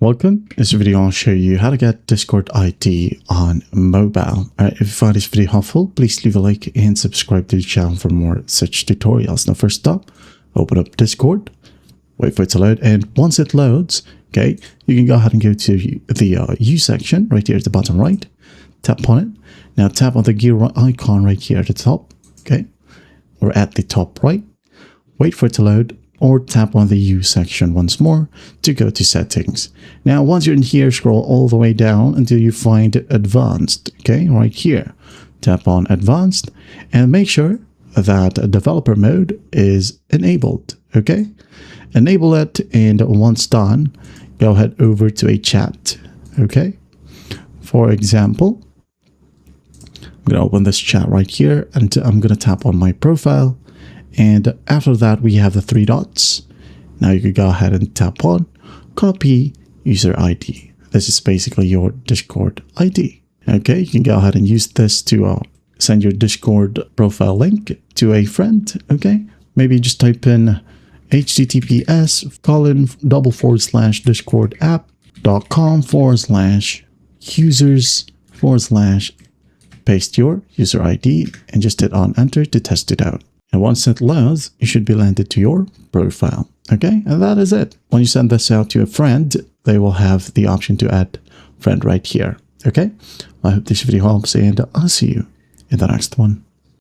Welcome. In this video, I'll show you how to get Discord ID on mobile. Alright, if you find this video helpful, please leave a like and subscribe to the channel for more such tutorials. Now, first up, open up Discord, wait for it to load, and once it loads, okay, you can go ahead and go to the U section right here at the bottom right, tap on it. Now tap on the gear icon right here at the top, okay, or at the top right, wait for it to load, or tap on the U section once more to go to settings. Now, once you're in here, scroll all the way down until you find advanced, okay, right here. Tap on advanced and make sure that developer mode is enabled, okay? Enable it, and once done, go ahead over to a chat, okay? For example, I'm gonna open this chat right here and I'm gonna tap on my profile. And after that, we have the three dots. Now you could go ahead and tap on copy user ID. This is basically your Discord ID. Okay, you can go ahead and use this to send your Discord profile link to a friend. Okay, maybe just type in https://discordapp.com/users/ paste your user ID and just hit on enter to test it out. And once it loads, you should be landed to your profile. Okay, and that is it. When you send this out to a friend, they will have the option to add friend right here. Okay, I hope this video helps, and I'll see you in the next one.